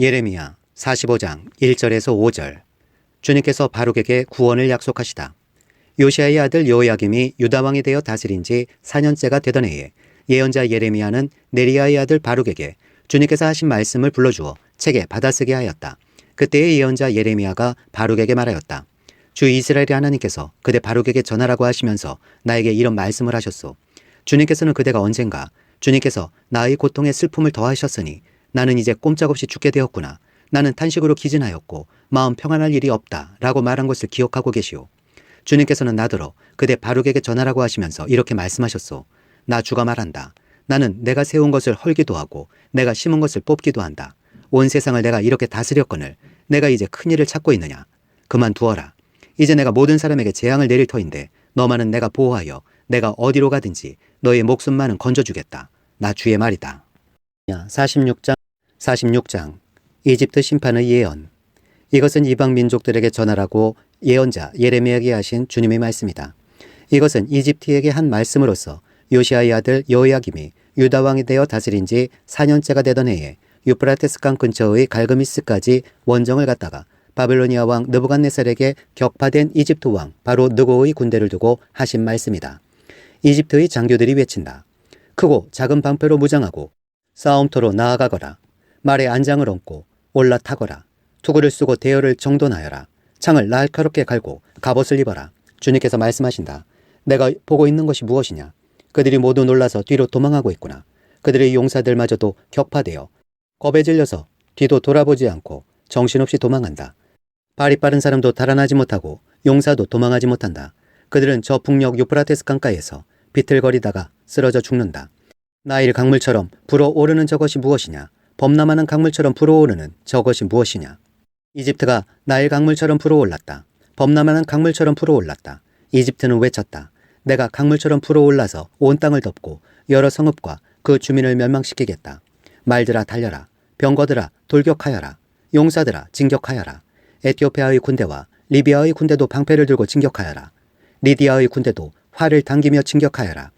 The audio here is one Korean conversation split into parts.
예레미야 45장 1절에서 5절. 주님께서 바룩에게 구원을 약속하시다. 요시야의 아들 여호야김이 유다왕이 되어 다스린 지 4년째가 되던 해에 예언자 예레미야는 네리야의 아들 바룩에게 주님께서 하신 말씀을 불러주어 책에 받아쓰게 하였다. 그때의 예언자 예레미야가 바룩에게 말하였다. 주 이스라엘의 하나님께서 그대 바룩에게 전하라고 하시면서 나에게 이런 말씀을 하셨소. 주님께서는 그대가 언젠가 주님께서 나의 고통에 슬픔을 더하셨으니 나는 이제 꼼짝없이 죽게 되었구나. 나는 탄식으로 기진하였고 마음 평안할 일이 없다 라고 말한 것을 기억하고 계시오. 주님께서는 나더러 그대 바룩에게 전하라고 하시면서 이렇게 말씀하셨소. 나 주가 말한다. 나는 내가 세운 것을 헐기도 하고 내가 심은 것을 뽑기도 한다. 온 세상을 내가 이렇게 다스렸거늘 내가 이제 큰일을 찾고 있느냐. 그만두어라. 이제 내가 모든 사람에게 재앙을 내릴 터인데 너만은 내가 보호하여 내가 어디로 가든지 너의 목숨만은 건져주겠다. 나 주의 말이다. 46장 이집트 심판의 예언. 이것은 이방 민족들에게 전하라고 예언자 예레미야에게 하신 주님의 말씀이다. 이것은 이집트에게 한 말씀으로서 요시야의 아들 여호야김이 유다 왕이 되어 다스린 지 4년째가 되던 해에 유프라테스 강 근처의 갈그미스까지 원정을 갔다가 바벨로니아 왕 느부갓네살에게 격파된 이집트 왕 바로 느고의 군대를 두고 하신 말씀이다. 이집트의 장교들이 외친다. 크고 작은 방패로 무장하고 싸움터로 나아가거라. 말에 안장을 얹고 올라타거라. 투구를 쓰고 대열을 정돈하여라. 창을 날카롭게 갈고 갑옷을 입어라. 주님께서 말씀하신다. 내가 보고 있는 것이 무엇이냐. 그들이 모두 놀라서 뒤로 도망하고 있구나. 그들의 용사들마저도 격파되어 겁에 질려서 뒤도 돌아보지 않고 정신없이 도망한다. 발이 빠른 사람도 달아나지 못하고 용사도 도망하지 못한다. 그들은 저 북녘 유프라테스 강가에서 비틀거리다가 쓰러져 죽는다. 나일 강물처럼 불어오르는 저것이 무엇이냐. 범람하는 강물처럼 불어오르는 저것이 무엇이냐. 이집트가 나일 강물처럼 불어올랐다. 범람하는 강물처럼 불어올랐다. 이집트는 외쳤다. 내가 강물처럼 불어올라서 온 땅을 덮고 여러 성읍과 그 주민을 멸망시키겠다. 말들아 달려라. 병거들아 돌격하여라. 용사들아 진격하여라. 에티오피아의 군대와 리비아의 군대도 방패를 들고 진격하여라. 리디아의 군대도 활을 당기며 진격하여라.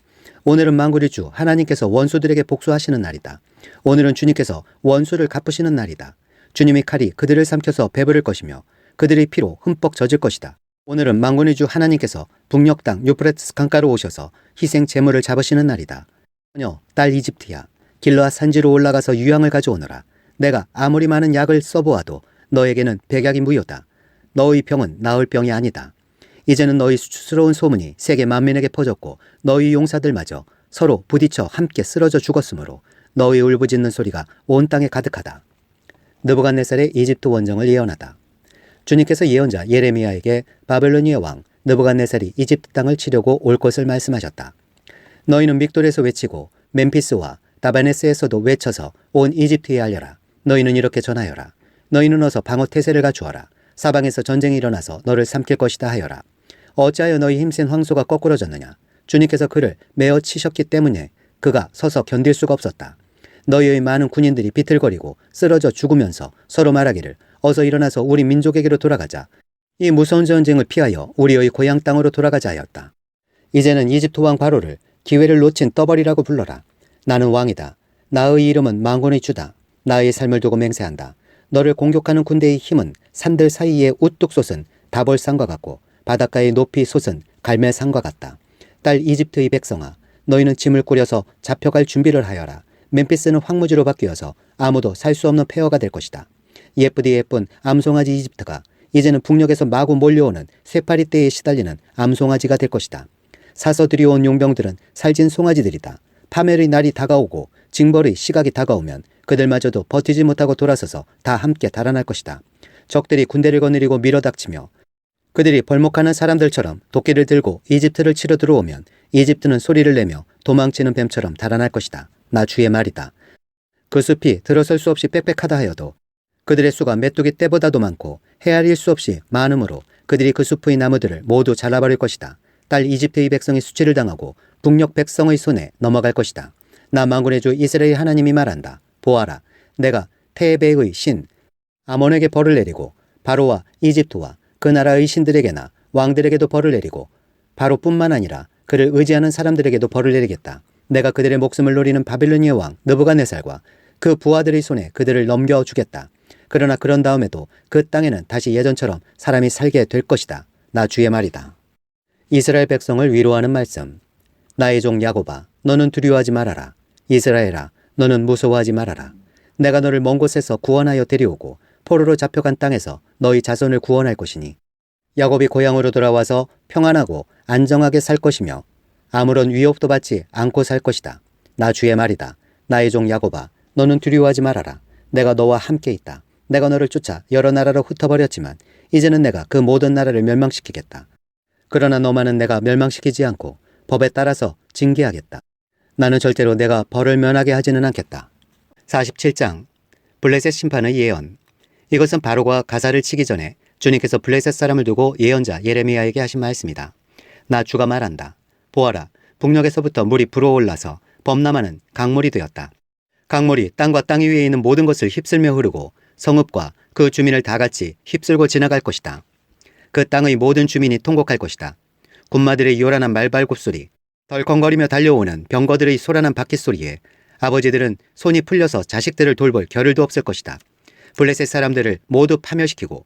오늘은 만군의 주 하나님께서 원수들에게 복수하시는 날이다. 오늘은 주님께서 원수를 갚으시는 날이다. 주님의 칼이 그들을 삼켜서 배부를 것이며 그들의 피로 흠뻑 젖을 것이다. 오늘은 만군의 주 하나님께서 북녘 땅 유프라테스 강가로 오셔서 희생 제물을 잡으시는 날이다. 딸 이집트야. 길르앗 산지로 올라가서 유향을 가져오너라. 내가 아무리 많은 약을 써보아도 너에게는 백약이 무효다. 너의 병은 나을 병이 아니다. 이제는 너희 수치스러운 소문이 세계 만민에게 퍼졌고 너희 용사들마저 서로 부딪혀 함께 쓰러져 죽었으므로 너희 울부짖는 소리가 온 땅에 가득하다. 느부갓네살의 이집트 원정을 예언하다. 주님께서 예언자 예레미야에게 바벨로니아 왕 느부갓네살이 이집트 땅을 치려고 올 것을 말씀하셨다. 너희는 믹돌에서 외치고 멤피스와 다바네스에서도 외쳐서 온 이집트에 알려라. 너희는 이렇게 전하여라. 너희는 어서 방어 태세를 갖추어라. 사방에서 전쟁이 일어나서 너를 삼킬 것이다 하여라. 어찌하여 너희 힘센 황소가 거꾸러졌느냐. 주님께서 그를 메어 치셨기 때문에 그가 서서 견딜 수가 없었다. 너희의 많은 군인들이 비틀거리고 쓰러져 죽으면서 서로 말하기를 어서 일어나서 우리 민족에게로 돌아가자. 이 무서운 전쟁을 피하여 우리의 고향 땅으로 돌아가자 하였다. 이제는 이집트 왕 바로를 기회를 놓친 떠벌이라고 불러라. 나는 왕이다. 나의 이름은 만군의 주다. 나의 삶을 두고 맹세한다. 너를 공격하는 군대의 힘은 산들 사이에 우뚝 솟은 다볼산과 같고 바닷가의 높이 솟은 갈멜산과 같다. 딸 이집트의 백성아, 너희는 짐을 꾸려서 잡혀갈 준비를 하여라. 멤피스는 황무지로 바뀌어서 아무도 살 수 없는 폐허가 될 것이다. 예쁘디 예쁜 암송아지 이집트가 이제는 북녘에서 마구 몰려오는 쇠파리 떼에 시달리는 암송아지가 될 것이다. 사서 들여온 용병들은 살찐 송아지들이다. 파멸의 날이 다가오고 징벌의 시각이 다가오면 그들마저도 버티지 못하고 돌아서서 다 함께 달아날 것이다. 적들이 군대를 거느리고 밀어닥치며 그들이 벌목하는 사람들처럼 도끼를 들고 이집트를 치러 들어오면 이집트는 소리를 내며 도망치는 뱀처럼 달아날 것이다. 나 주의 말이다. 그 숲이 들어설 수 없이 빽빽하다 하여도 그들의 수가 메뚜기 떼보다도 많고 헤아릴 수 없이 많으므로 그들이 그 숲의 나무들을 모두 잘라버릴 것이다. 딸 이집트의 백성이 수치를 당하고 북녘 백성의 손에 넘어갈 것이다. 나 만군의 주 이스라엘 하나님이 말한다. 보아라, 내가 테베의 신 아몬에게 벌을 내리고 바로와 이집트와 그 나라의 신들에게나 왕들에게도 벌을 내리고 바로뿐만 아니라 그를 의지하는 사람들에게도 벌을 내리겠다. 내가 그들의 목숨을 노리는 바빌로니아 왕 느부갓네살과 그 부하들의 손에 그들을 넘겨주겠다. 그러나 그런 다음에도 그 땅에는 다시 예전처럼 사람이 살게 될 것이다. 나 주의 말이다. 이스라엘 백성을 위로하는 말씀. 나의 종 야곱아, 너는 두려워하지 말아라. 이스라엘아, 너는 무서워하지 말아라. 내가 너를 먼 곳에서 구원하여 데려오고 포로로 잡혀간 땅에서 너희 자손을 구원할 것이니 야곱이 고향으로 돌아와서 평안하고 안정하게 살 것이며 아무런 위협도 받지 않고 살 것이다. 나 주의 말이다. 나의 종 야곱아, 너는 두려워하지 말아라. 내가 너와 함께 있다. 내가 너를 쫓아 여러 나라로 흩어버렸지만 이제는 내가 그 모든 나라를 멸망시키겠다. 그러나 너만은 내가 멸망시키지 않고 법에 따라서 징계하겠다. 나는 절대로 내가 벌을 면하게 하지는 않겠다. 47장 블레셋 심판의 예언. 이것은 바로가 가사를 치기 전에 주님께서 블레셋 사람을 두고 예언자 예레미야에게 하신 말씀이다. 나 주가 말한다. 보아라, 북녘에서부터 물이 불어올라서 범람하는 강물이 되었다. 강물이 땅과 땅 위에 있는 모든 것을 휩쓸며 흐르고 성읍과 그 주민을 다 같이 휩쓸고 지나갈 것이다. 그 땅의 모든 주민이 통곡할 것이다. 군마들의 요란한 말발굽소리, 덜컹거리며 달려오는 병거들의 소란한 바퀴소리에 아버지들은 손이 풀려서 자식들을 돌볼 겨를도 없을 것이다. 블레셋 사람들을 모두 파멸시키고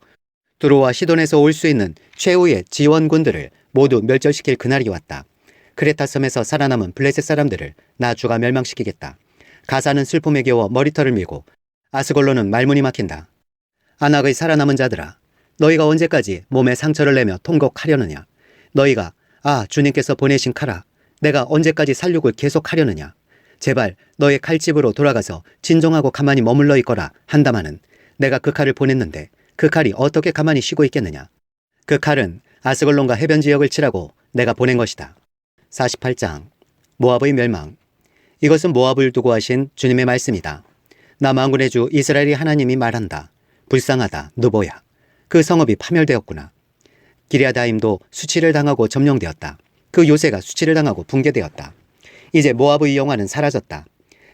두로와 시돈에서 올 수 있는 최후의 지원군들을 모두 멸절시킬 그날이 왔다. 크레타 섬에서 살아남은 블레셋 사람들을 나 주가 멸망시키겠다. 가사는 슬픔에 겨워 머리털을 밀고 아스골론은 말문이 막힌다. 아낙의 살아남은 자들아, 너희가 언제까지 몸에 상처를 내며 통곡하려느냐. 너희가 주님께서 보내신 칼아, 내가 언제까지 살육을 계속하려느냐. 제발 너의 칼집으로 돌아가서 진정하고 가만히 머물러 있거라 한다마는 내가 그 칼을 보냈는데 그 칼이 어떻게 가만히 쉬고 있겠느냐. 그 칼은 아스골론과 해변 지역을 치라고 내가 보낸 것이다. 48장 모압의 멸망. 이것은 모압을 두고 하신 주님의 말씀이다. 나 만군의 주 이스라엘의 하나님이 말한다. 불쌍하다 느보야. 그 성읍이 파멸되었구나. 기럇아임도 수치를 당하고 점령되었다. 그 요새가 수치를 당하고 붕괴되었다. 이제 모압의 영화는 사라졌다.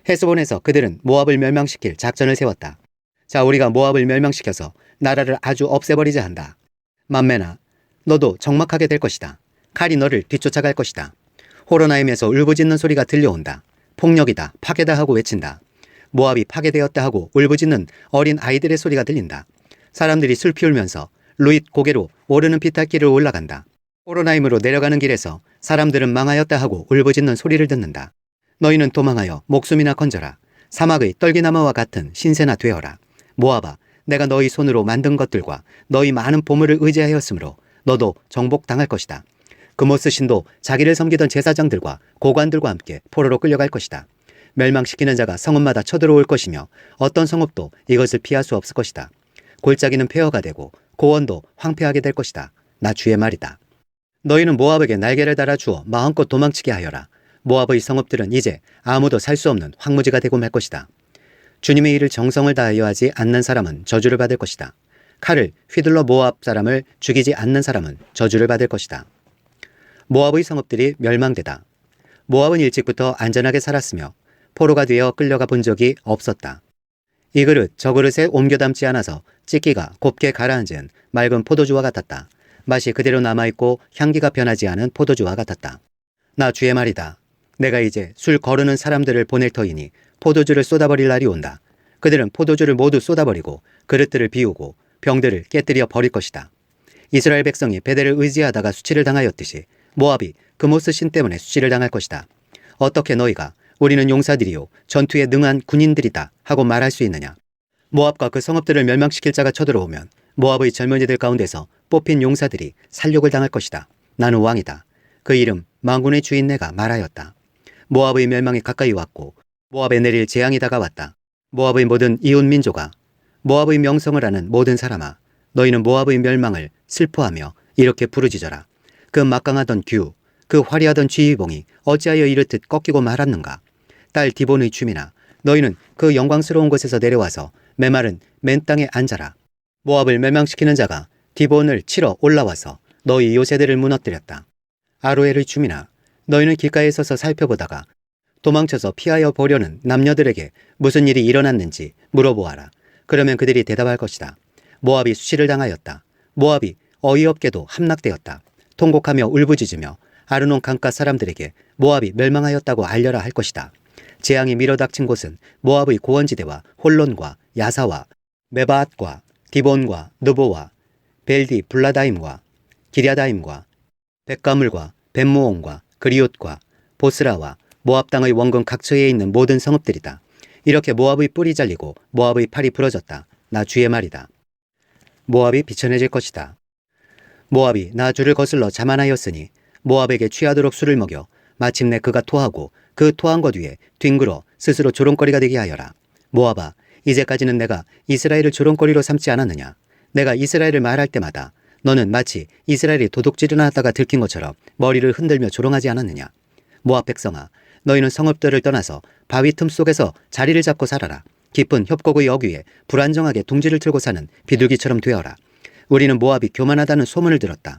헤스본에서 그들은 모압을 멸망시킬 작전을 세웠다. 자, 우리가 모압을 멸망시켜서 나라를 아주 없애버리자 한다. 만메나, 너도 적막하게 될 것이다. 칼이 너를 뒤쫓아갈 것이다. 호로나임에서 울부짖는 소리가 들려온다. 폭력이다, 파괴다 하고 외친다. 모압이 파괴되었다 하고 울부짖는 어린 아이들의 소리가 들린다. 사람들이 슬피 울면서 루잇 고개로 오르는 비탈길을 올라간다. 호로나임으로 내려가는 길에서 사람들은 망하였다 하고 울부짖는 소리를 듣는다. 너희는 도망하여 목숨이나 건져라. 사막의 떨기나무와 같은 신세나 되어라. 모압아, 내가 너희 손으로 만든 것들과 너희 많은 보물을 의지하였으므로 너도 정복당할 것이다. 그모스 신도 자기를 섬기던 제사장들과 고관들과 함께 포로로 끌려갈 것이다. 멸망시키는 자가 성읍마다 쳐들어올 것이며 어떤 성읍도 이것을 피할 수 없을 것이다. 골짜기는 폐허가 되고 고원도 황폐하게 될 것이다. 나 주의 말이다. 너희는 모압에게 날개를 달아주어 마음껏 도망치게 하여라. 모압의 성읍들은 이제 아무도 살 수 없는 황무지가 되고 말 것이다. 주님의 일을 정성을 다하여 하지 않는 사람은 저주를 받을 것이다. 칼을 휘둘러 모압 사람을 죽이지 않는 사람은 저주를 받을 것이다. 모압의 성읍들이 멸망되다. 모압은 일찍부터 안전하게 살았으며 포로가 되어 끌려가 본 적이 없었다. 이 그릇 저 그릇에 옮겨 담지 않아서 찢기가 곱게 가라앉은 맑은 포도주와 같았다. 맛이 그대로 남아있고 향기가 변하지 않은 포도주와 같았다. 나 주의 말이다. 내가 이제 술 거르는 사람들을 보낼 터이니 포도주를 쏟아버릴 날이 온다. 그들은 포도주를 모두 쏟아버리고 그릇들을 비우고 병들을 깨뜨려 버릴 것이다. 이스라엘 백성이 베델을 의지하다가 수치를 당하였듯이 모압이 그모스 신 때문에 수치를 당할 것이다. 어떻게 너희가 우리는 용사들이요 전투에 능한 군인들이다 하고 말할 수 있느냐. 모압과 그 성읍들을 멸망시킬 자가 쳐들어오면 모압의 젊은이들 가운데서 뽑힌 용사들이 살육을 당할 것이다. 나는 왕이다. 그 이름 만군의 주인 내가 말하였다. 모압의 멸망이 가까이 왔고 모압에 내릴 재앙이 다가왔다. 모압의 모든 이웃 민족아, 모압의 명성을 아는 모든 사람아, 너희는 모압의 멸망을 슬퍼하며 이렇게 부르짖어라. 그 막강하던 규, 그 화려하던 지휘봉이 어찌하여 이렇듯 꺾이고 말았는가. 딸 디본의 주민아, 너희는 그 영광스러운 곳에서 내려와서 메마른 맨 땅에 앉아라. 모압을 멸망시키는 자가 디본을 치러 올라와서 너희 요새들을 무너뜨렸다. 아로엘의 주민아, 너희는 길가에 서서 살펴보다가 도망쳐서 피하여 보려는 남녀들에게 무슨 일이 일어났는지 물어보아라. 그러면 그들이 대답할 것이다. 모압이 수치를 당하였다. 모압이 어이없게도 함락되었다. 통곡하며 울부짖으며 아르논 강가 사람들에게 모압이 멸망하였다고 알려라 할 것이다. 재앙이 밀어닥친 곳은 모압의 고원지대와 홀론과 야사와 메바앗과 디본과 느보와 벨디 블라다임과 기랴다임과 백가물과 벳무온과 그리옷과 보스라와 모압 땅의 원근 각처에 있는 모든 성읍들이다. 이렇게 모압의 뿔이 잘리고 모압의 팔이 부러졌다. 나 주의 말이다. 모압이 비천해질 것이다. 모압이 나 주를 거슬러 자만하였으니 모압에게 취하도록 술을 먹여 마침내 그가 토하고 그 토한 것 위에 뒹굴어 스스로 조롱거리가 되게 하여라. 모압아, 이제까지는 내가 이스라엘을 조롱거리로 삼지 않았느냐. 내가 이스라엘을 말할 때마다 너는 마치 이스라엘이 도둑질을 하다가 들킨 것처럼 머리를 흔들며 조롱하지 않았느냐. 모압 백성아, 너희는 성읍들을 떠나서 바위 틈 속에서 자리를 잡고 살아라. 깊은 협곡의 어귀에 불안정하게 둥지를 틀고 사는 비둘기처럼 되어라. 우리는 모압이 교만하다는 소문을 들었다.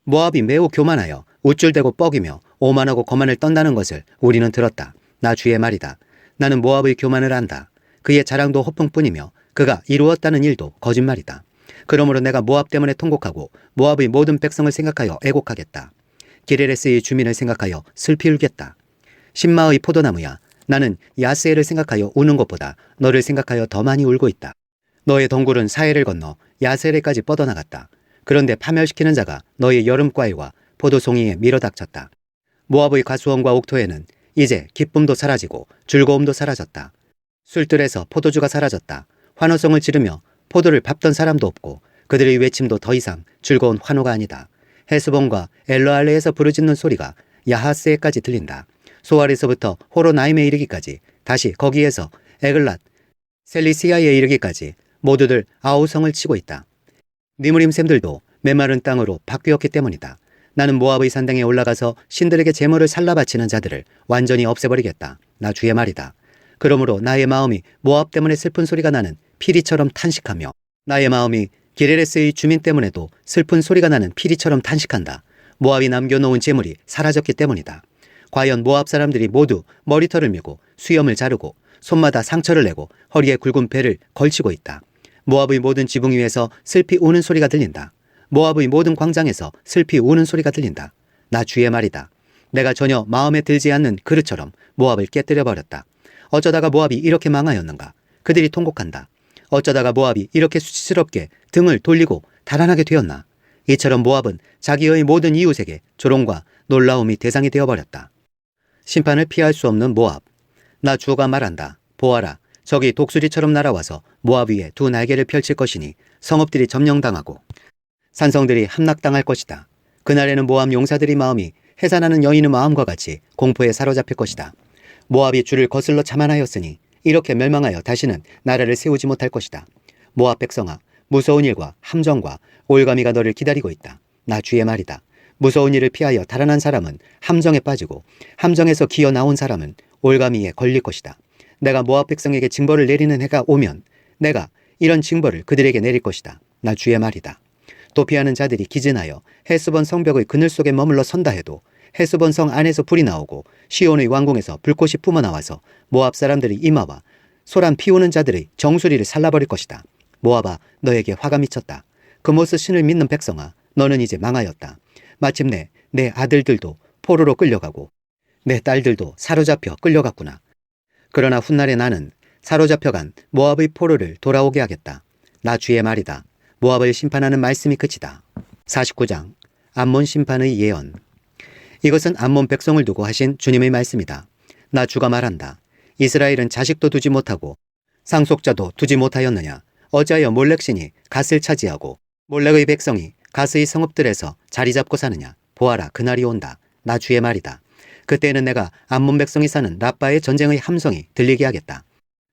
모압이 매우 교만하여 우쭐대고 뻐기며 오만하고 거만을 떤다는 것을 우리는 들었다. 나 주의 말이다. 나는 모압의 교만을 안다. 그의 자랑도 허풍뿐이며 그가 이루었다는 일도 거짓말이다. 그러므로 내가 모압 때문에 통곡하고 모압의 모든 백성을 생각하여 애곡하겠다. 기레레스의 주민을 생각하여 슬피 울겠다. 신마의 포도나무야, 나는 야스엘을 생각하여 우는 것보다 너를 생각하여 더 많이 울고 있다. 너의 덩굴은 사해를 건너 야스엘에까지 뻗어나갔다. 그런데 파멸시키는 자가 너의 여름과일과 포도송이에 밀어닥쳤다. 모압의 가수원과 옥토에는 이제 기쁨도 사라지고 즐거움도 사라졌다. 술들에서 포도주가 사라졌다. 환호성을 지르며 포도를 밟던 사람도 없고 그들의 외침도 더 이상 즐거운 환호가 아니다. 헤스본과 엘르알레에서 부르짖는 소리가 야하스에까지 들린다. 소알에서부터 호로나임에 이르기까지, 다시 거기에서 에글랏, 셀리시아에 이르기까지 모두들 아우성을 치고 있다. 니무림 샘들도 메마른 땅으로 바뀌었기 때문이다. 나는 모압의 산당에 올라가서 신들에게 제물을 살라 바치는 자들을 완전히 없애버리겠다. 나 주의 말이다. 그러므로 나의 마음이 모압 때문에 슬픈 소리가 나는 피리처럼 탄식하며 나의 마음이 기레레스의 주민 때문에도 슬픈 소리가 나는 피리처럼 탄식한다. 모압이 남겨놓은 제물이 사라졌기 때문이다. 과연 모압 사람들이 모두 머리털을 밀고 수염을 자르고 손마다 상처를 내고 허리에 굵은 배를 걸치고 있다. 모압의 모든 지붕 위에서 슬피 우는 소리가 들린다. 모압의 모든 광장에서 슬피 우는 소리가 들린다. 나 주의 말이다. 내가 전혀 마음에 들지 않는 그릇처럼 모압을 깨뜨려 버렸다. 어쩌다가 모압이 이렇게 망하였는가. 그들이 통곡한다. 어쩌다가 모압이 이렇게 수치스럽게 등을 돌리고 달아나게 되었나. 이처럼 모압은 자기의 모든 이웃에게 조롱과 놀라움이 대상이 되어버렸다. 심판을 피할 수 없는 모압. 나 주가 말한다. 보아라, 적이 독수리처럼 날아와서 모압 위에 두 날개를 펼칠 것이니 성읍들이 점령당하고 산성들이 함락당할 것이다. 그날에는 모압 용사들의 마음이 해산하는 여인의 마음과 같이 공포에 사로잡힐 것이다. 모압이 주를 거슬러 자만하였으니 이렇게 멸망하여 다시는 나라를 세우지 못할 것이다. 모압 백성아, 무서운 일과 함정과 올가미가 너를 기다리고 있다. 나 주의 말이다. 무서운 일을 피하여 달아난 사람은 함정에 빠지고 함정에서 기어 나온 사람은 올가미에 걸릴 것이다. 내가 모압 백성에게 징벌을 내리는 해가 오면 내가 이런 징벌을 그들에게 내릴 것이다. 나 주의 말이다. 도피하는 자들이 기진하여 헤스본 성벽의 그늘 속에 머물러 선다 해도 헤스본 성 안에서 불이 나오고 시온의 왕궁에서 불꽃이 뿜어나와서 모압 사람들의 이마와 소란 피우는 자들의 정수리를 살라버릴 것이다. 모압아, 너에게 화가 미쳤다. 그모스 신을 믿는 백성아, 너는 이제 망하였다. 마침내 내 아들들도 포로로 끌려가고 내 딸들도 사로잡혀 끌려갔구나. 그러나 훗날에 나는 사로잡혀간 모압의 포로를 돌아오게 하겠다. 나 주의 말이다. 모압을 심판하는 말씀이 그치다. 49장 암몬 심판의 예언. 이것은 암몬 백성을 두고 하신 주님의 말씀이다. 나 주가 말한다. 이스라엘은 자식도 두지 못하고 상속자도 두지 못하였느냐. 어찌하여 몰렉신이 갓을 차지하고 몰렉의 백성이 갓의 성읍들에서 자리 잡고 사느냐. 보아라, 그날이 온다. 나 주의 말이다. 그때는 내가 암몬 백성이 사는 라빠의 전쟁의 함성이 들리게 하겠다.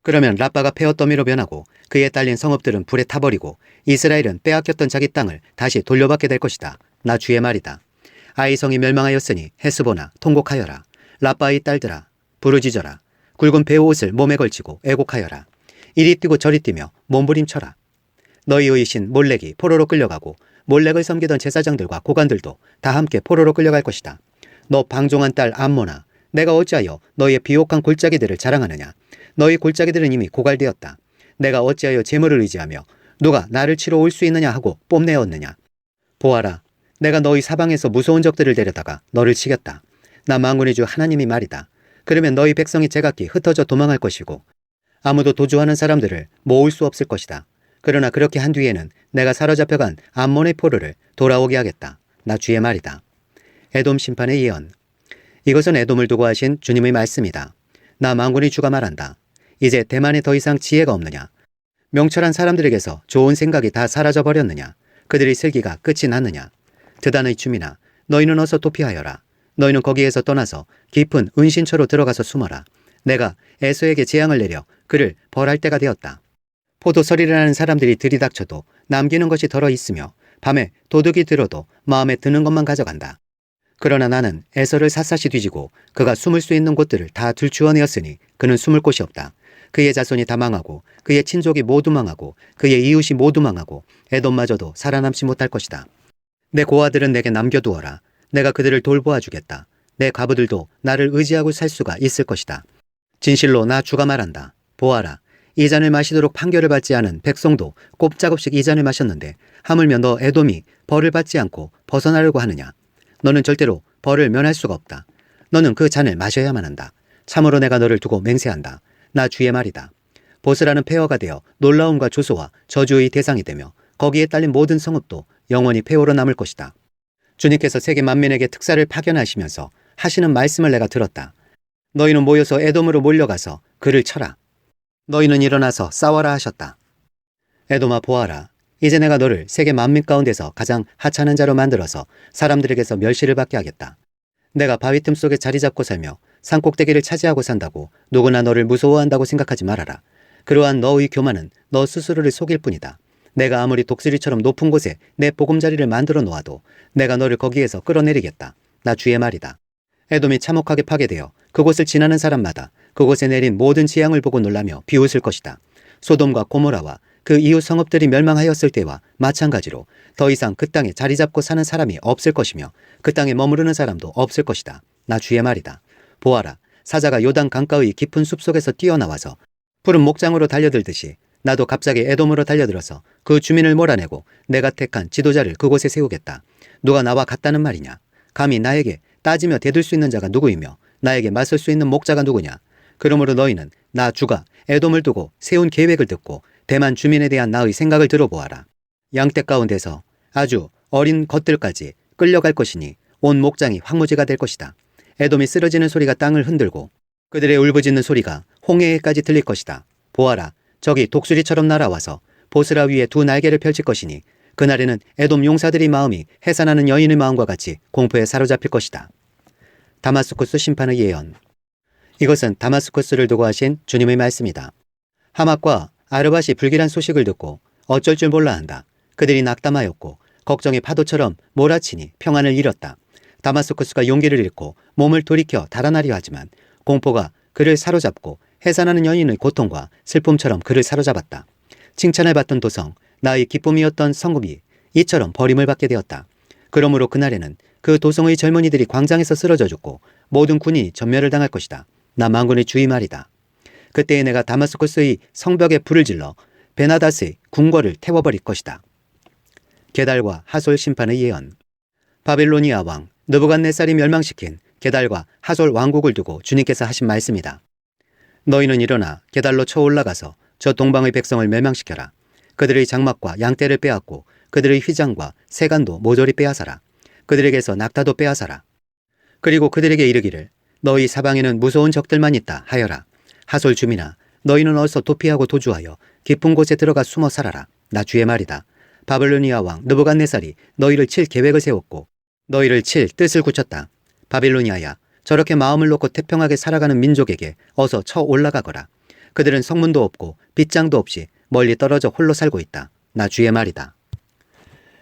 그러면 라빠가 폐허더미로 변하고 그에 딸린 성읍들은 불에 타버리고 이스라엘은 빼앗겼던 자기 땅을 다시 돌려받게 될 것이다. 나 주의 말이다. 아이성이 멸망하였으니 헤스보나 통곡하여라. 라빠의 딸들아 부르짖어라. 굵은 베옷을 몸에 걸치고 애곡하여라. 이리 뛰고 저리 뛰며 몸부림쳐라. 너희의 신 몰렉이 포로로 끌려가고 몰렉을 섬기던 제사장들과 고관들도 다 함께 포로로 끌려갈 것이다. 너 방종한 딸 암모나, 내가 어찌하여 너희의 비옥한 골짜기들을 자랑하느냐. 너희 골짜기들은 이미 고갈되었다. 내가 어찌하여 재물을 의지하며 누가 나를 치러 올 수 있느냐 하고 뽐내었느냐. 보아라, 내가 너희 사방에서 무서운 적들을 데려다가 너를 치겠다. 나 만군의 주 하나님이 말이다. 그러면 너희 백성이 제각기 흩어져 도망할 것이고 아무도 도주하는 사람들을 모을 수 없을 것이다. 그러나 그렇게 한 뒤에는 내가 사로잡혀간 암몬의 포로를 돌아오게 하겠다. 나 주의 말이다. 에돔 심판의 예언. 이것은 에돔을 두고 하신 주님의 말씀이다. 나 만군의 주가 말한다. 이제 대만에 더 이상 지혜가 없느냐? 명철한 사람들에게서 좋은 생각이 다 사라져 버렸느냐? 그들의 슬기가 끝이 났느냐? 드단의 춤이나 너희는 어서 도피하여라. 너희는 거기에서 떠나서 깊은 은신처로 들어가서 숨어라. 내가 에서에게 재앙을 내려 그를 벌할 때가 되었다. 포도설이라는 사람들이 들이닥쳐도 남기는 것이 덜어 있으며 밤에 도둑이 들어도 마음에 드는 것만 가져간다. 그러나 나는 에서를 샅샅이 뒤지고 그가 숨을 수 있는 곳들을 다 들추어내었으니 그는 숨을 곳이 없다. 그의 자손이 다 망하고 그의 친족이 모두 망하고 그의 이웃이 모두 망하고 에돔마저도 살아남지 못할 것이다. 내 고아들은 내게 남겨두어라. 내가 그들을 돌보아 주겠다. 내 과부들도 나를 의지하고 살 수가 있을 것이다. 진실로 나 주가 말한다. 보아라. 이 잔을 마시도록 판결을 받지 않은 백성도 꼼짝없이 이 잔을 마셨는데 하물며 너 에돔이 벌을 받지 않고 벗어나려고 하느냐. 너는 절대로 벌을 면할 수가 없다. 너는 그 잔을 마셔야만 한다. 참으로 내가 너를 두고 맹세한다. 나 주의 말이다. 보스라는 폐허가 되어 놀라움과 조소와 저주의 대상이 되며 거기에 딸린 모든 성읍도 영원히 폐허로 남을 것이다. 주님께서 세계 만민에게 특사를 파견하시면서 하시는 말씀을 내가 들었다. 너희는 모여서 에돔으로 몰려가서 그를 쳐라. 너희는 일어나서 싸워라 하셨다. 에돔아 보아라. 이제 내가 너를 세계 만민 가운데서 가장 하찮은 자로 만들어서 사람들에게서 멸시를 받게 하겠다. 내가 바위 틈 속에 자리 잡고 살며 산꼭대기를 차지하고 산다고 누구나 너를 무서워한다고 생각하지 말아라. 그러한 너의 교만은 너 스스로를 속일 뿐이다. 내가 아무리 독수리처럼 높은 곳에 내 보금자리를 만들어 놓아도 내가 너를 거기에서 끌어내리겠다. 나 주의 말이다. 에돔이 참혹하게 파괴되어 그곳을 지나는 사람마다 그곳에 내린 모든 재앙을 보고 놀라며 비웃을 것이다. 소돔과 고모라와 그 이웃 성읍들이 멸망하였을 때와 마찬가지로 더 이상 그 땅에 자리 잡고 사는 사람이 없을 것이며 그 땅에 머무르는 사람도 없을 것이다. 나 주의 말이다. 보아라. 사자가 요단 강가의 깊은 숲속에서 뛰어나와서 푸른 목장으로 달려들듯이 나도 갑자기 에돔으로 달려들어서 그 주민을 몰아내고 내가 택한 지도자를 그곳에 세우겠다. 누가 나와 같다는 말이냐? 감히 나에게 따지며 대들 수 있는 자가 누구이며 나에게 맞설 수 있는 목자가 누구냐? 그러므로 너희는 나 주가 에돔을 두고 세운 계획을 듣고 대만 주민에 대한 나의 생각을 들어보아라. 양떼 가운데서 아주 어린 것들까지 끌려갈 것이니 온 목장이 황무지가 될 것이다. 에돔이 쓰러지는 소리가 땅을 흔들고 그들의 울부짖는 소리가 홍해에까지 들릴 것이다. 보아라. 적이 독수리처럼 날아와서 보스라 위에 두 날개를 펼칠 것이니 그날에는 에돔 용사들의 마음이 해산하는 여인의 마음과 같이 공포에 사로잡힐 것이다. 다마스쿠스 심판의 예언. 이것은 다마스쿠스를 두고 하신 주님의 말씀이다. 하맛과 아르밧이 불길한 소식을 듣고 어쩔 줄 몰라 한다. 그들이 낙담하였고 걱정이 파도처럼 몰아치니 평안을 잃었다. 다마스쿠스가 용기를 잃고 몸을 돌이켜 달아나려 하지만 공포가 그를 사로잡고 해산하는 여인의 고통과 슬픔처럼 그를 사로잡았다. 칭찬을 받던 도성, 나의 기쁨이었던 성읍이 이처럼 버림을 받게 되었다. 그러므로 그날에는 그 도성의 젊은이들이 광장에서 쓰러져 죽고 모든 군인이 전멸을 당할 것이다. 나 만군의 주의 말이다. 그때에 내가 다마스쿠스의 성벽에 불을 질러 베나닷의 궁궐을 태워버릴 것이다. 게달과 하솔 심판의 예언. 바빌로니아 왕 느부갓네살이 멸망시킨 게달과 하솔 왕국을 두고 주님께서 하신 말씀이다. 너희는 일어나 게달로 쳐 올라가서 저 동방의 백성을 멸망시켜라. 그들의 장막과 양떼를 빼앗고 그들의 휘장과 세간도 모조리 빼앗아라. 그들에게서 낙타도 빼앗아라. 그리고 그들에게 이르기를 너희 사방에는 무서운 적들만 있다 하여라. 하솔 주민아 너희는 어서 도피하고 도주하여 깊은 곳에 들어가 숨어 살아라. 나 주의 말이다. 바빌로니아 왕 느부갓네살이 너희를 칠 계획을 세웠고 너희를 칠 뜻을 굳혔다. 바빌로니아야 저렇게 마음을 놓고 태평하게 살아가는 민족에게 어서 쳐 올라가거라. 그들은 성문도 없고 빗장도 없이 멀리 떨어져 홀로 살고 있다. 나 주의 말이다.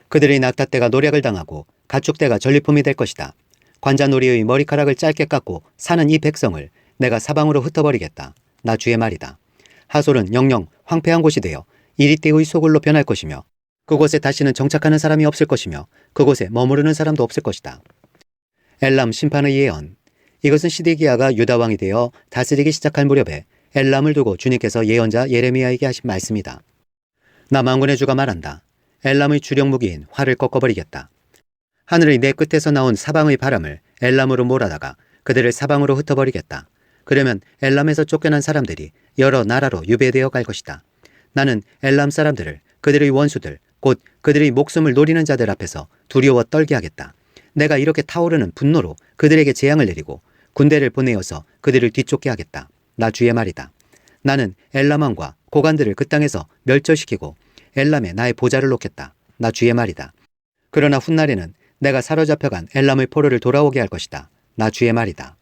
그들의 낙타떼가 노략을 당하고 가축떼가 전리품이 될 것이다. 관자놀이의 머리카락을 짧게 깎고 사는 이 백성을 내가 사방으로 흩어버리겠다. 나 주의 말이다. 하솔은 영영 황폐한 곳이 되어 이리떼의 소굴로 변할 것이며 그곳에 다시는 정착하는 사람이 없을 것이며 그곳에 머무르는 사람도 없을 것이다. 엘람 심판의 예언. 이것은 시드기야가 유다왕이 되어 다스리기 시작할 무렵에 엘람을 두고 주님께서 예언자 예레미야에게 하신 말씀이다. 나 만군의 주가 말한다. 엘람의 주력 무기인 활을 꺾어버리겠다. 하늘의 내 끝에서 나온 사방의 바람을 엘람으로 몰아다가 그들을 사방으로 흩어버리겠다. 그러면 엘람에서 쫓겨난 사람들이 여러 나라로 유배되어 갈 것이다. 나는 엘람 사람들을 그들의 원수들 곧 그들의 목숨을 노리는 자들 앞에서 두려워 떨게 하겠다. 내가 이렇게 타오르는 분노로 그들에게 재앙을 내리고 군대를 보내어서 그들을 뒤쫓게 하겠다. 나 주의 말이다. 나는 엘람 왕과 고관들을 그 땅에서 멸절시키고 엘람에 나의 보좌를 놓겠다. 나 주의 말이다. 그러나 훗날에는 내가 사로잡혀간 엘람의 포로를 돌아오게 할 것이다. 나 주의 말이다.